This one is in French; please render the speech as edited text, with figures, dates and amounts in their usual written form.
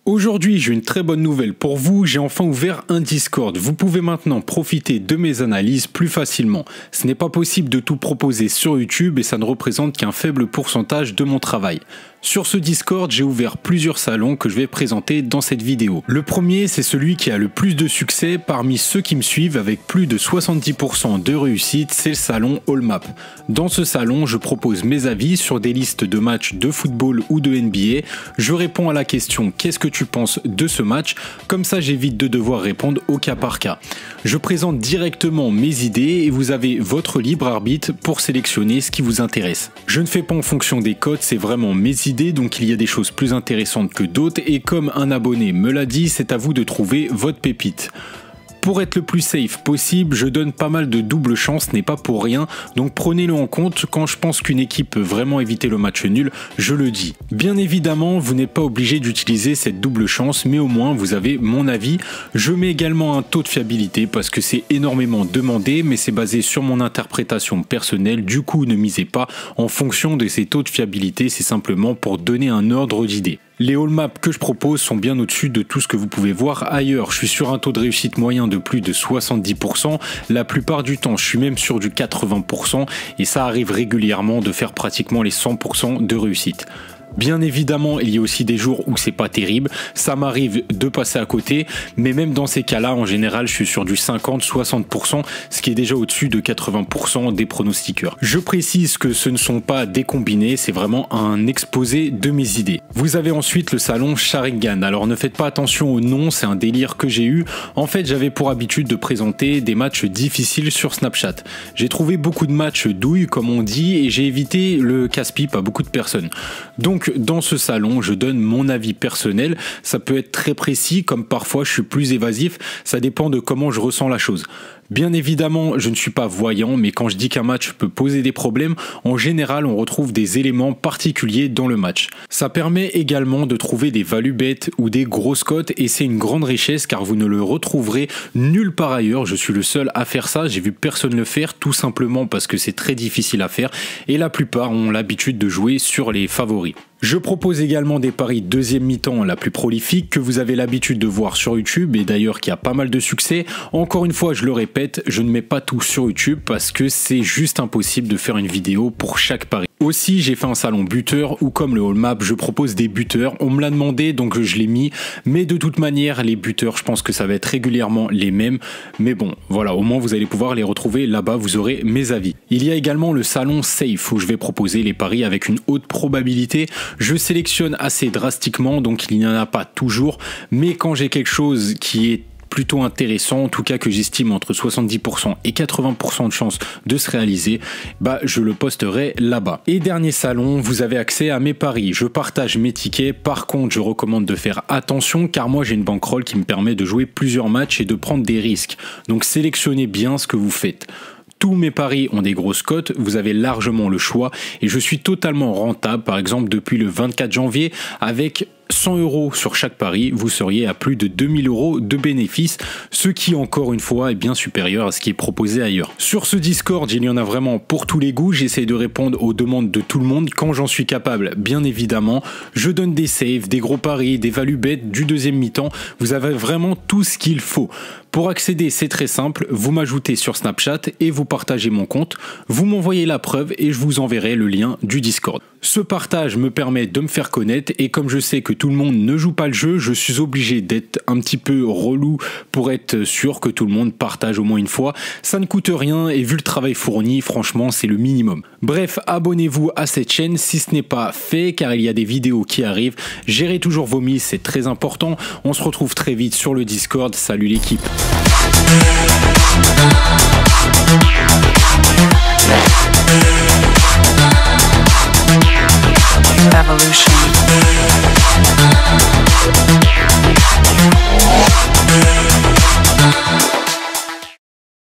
Aujourd'hui, j'ai une très bonne nouvelle pour vous, j'ai enfin ouvert un Discord. Vous pouvez maintenant profiter de mes analyses plus facilement. Ce n'est pas possible de tout proposer sur YouTube et ça ne représente qu'un faible pourcentage de mon travail. Sur ce Discord, j'ai ouvert plusieurs salons que je vais présenter dans cette vidéo. Le premier, c'est celui qui a le plus de succès parmi ceux qui me suivent avec plus de 70% de réussite, c'est le salon Allmap. Dans ce salon, je propose mes avis sur des listes de matchs de football ou de NBA. Je réponds à la question « Qu'est-ce que tu penses de ce match ?» Comme ça, j'évite de devoir répondre au cas par cas. Je présente directement mes idées et vous avez votre libre arbitre pour sélectionner ce qui vous intéresse. Je ne fais pas en fonction des codes, c'est vraiment mes idées, donc il y a des choses plus intéressantes que d'autres et comme un abonné me l'a dit, c'est à vous de trouver votre pépite. Pour être le plus safe possible, je donne pas mal de double chance, ce n'est pas pour rien, donc prenez-le en compte. Quand je pense qu'une équipe peut vraiment éviter le match nul, je le dis. Bien évidemment, vous n'êtes pas obligé d'utiliser cette double chance, mais au moins vous avez mon avis. Je mets également un taux de fiabilité parce que c'est énormément demandé, mais c'est basé sur mon interprétation personnelle, du coup ne misez pas en fonction de ces taux de fiabilité, c'est simplement pour donner un ordre d'idée. Les Allmap que je propose sont bien au-dessus de tout ce que vous pouvez voir ailleurs. Je suis sur un taux de réussite moyen de plus de 70%. La plupart du temps, je suis même sur du 80% et ça arrive régulièrement de faire pratiquement les 100% de réussite. Bien évidemment, il y a aussi des jours où c'est pas terrible, ça m'arrive de passer à côté, mais même dans ces cas-là, en général, je suis sur du 50-60%, ce qui est déjà au-dessus de 80% des pronostiqueurs. Je précise que ce ne sont pas des combinés, c'est vraiment un exposé de mes idées. Vous avez ensuite le salon Sharingan. Alors ne faites pas attention au nom, c'est un délire que j'ai eu. En fait, j'avais pour habitude de présenter des matchs difficiles sur Snapchat. J'ai trouvé beaucoup de matchs douilles, comme on dit, et j'ai évité le casse-pipe à beaucoup de personnes. Donc dans ce salon, je donne mon avis personnel, ça peut être très précis comme parfois je suis plus évasif, ça dépend de comment je ressens la chose. Bien évidemment, je ne suis pas voyant, mais quand je dis qu'un match peut poser des problèmes, en général, on retrouve des éléments particuliers dans le match. Ça permet également de trouver des values bêtes ou des grosses cotes et c'est une grande richesse car vous ne le retrouverez nulle part ailleurs. Je suis le seul à faire ça, j'ai vu personne le faire tout simplement parce que c'est très difficile à faire et la plupart ont l'habitude de jouer sur les favoris. Je propose également des paris deuxième mi-temps la plus prolifique que vous avez l'habitude de voir sur YouTube et d'ailleurs qui a pas mal de succès. Encore une fois, je le répète, je ne mets pas tout sur YouTube parce que c'est juste impossible de faire une vidéo pour chaque pari. Aussi, j'ai fait un salon buteur où comme le Allmap, je propose des buteurs. On me l'a demandé donc je l'ai mis, mais de toute manière, les buteurs, je pense que ça va être régulièrement les mêmes. Mais bon, voilà, au moins vous allez pouvoir les retrouver là-bas, vous aurez mes avis. Il y a également le salon Safe où je vais proposer les paris avec une haute probabilité. Je sélectionne assez drastiquement, donc il n'y en a pas toujours, mais quand j'ai quelque chose qui est plutôt intéressant, en tout cas que j'estime entre 70% et 80% de chances de se réaliser, bah je le posterai là-bas. Et dernier salon, vous avez accès à mes paris. Je partage mes tickets, par contre je recommande de faire attention car moi j'ai une bankroll qui me permet de jouer plusieurs matchs et de prendre des risques. Donc sélectionnez bien ce que vous faites. Tous mes paris ont des grosses cotes, vous avez largement le choix et je suis totalement rentable. Par exemple, depuis le 24 janvier, avec 100 € sur chaque pari, vous seriez à plus de 2000 € de bénéfices, ce qui encore une fois est bien supérieur à ce qui est proposé ailleurs. Sur ce Discord, il y en a vraiment pour tous les goûts, j'essaie de répondre aux demandes de tout le monde quand j'en suis capable, bien évidemment. Je donne des saves, des gros paris, des values bêtes, du deuxième mi-temps, vous avez vraiment tout ce qu'il faut. Pour accéder, c'est très simple, vous m'ajoutez sur Snapchat et vous partagez mon compte, vous m'envoyez la preuve et je vous enverrai le lien du Discord. Ce partage me permet de me faire connaître et comme je sais que tout le monde ne joue pas le jeu, je suis obligé d'être un petit peu relou pour être sûr que tout le monde partage au moins une fois. Ça ne coûte rien et vu le travail fourni, franchement, c'est le minimum. Bref, abonnez-vous à cette chaîne si ce n'est pas fait car il y a des vidéos qui arrivent. Gérez toujours vos mises, c'est très important. On se retrouve très vite sur le Discord. Salut l'équipe. Evolution.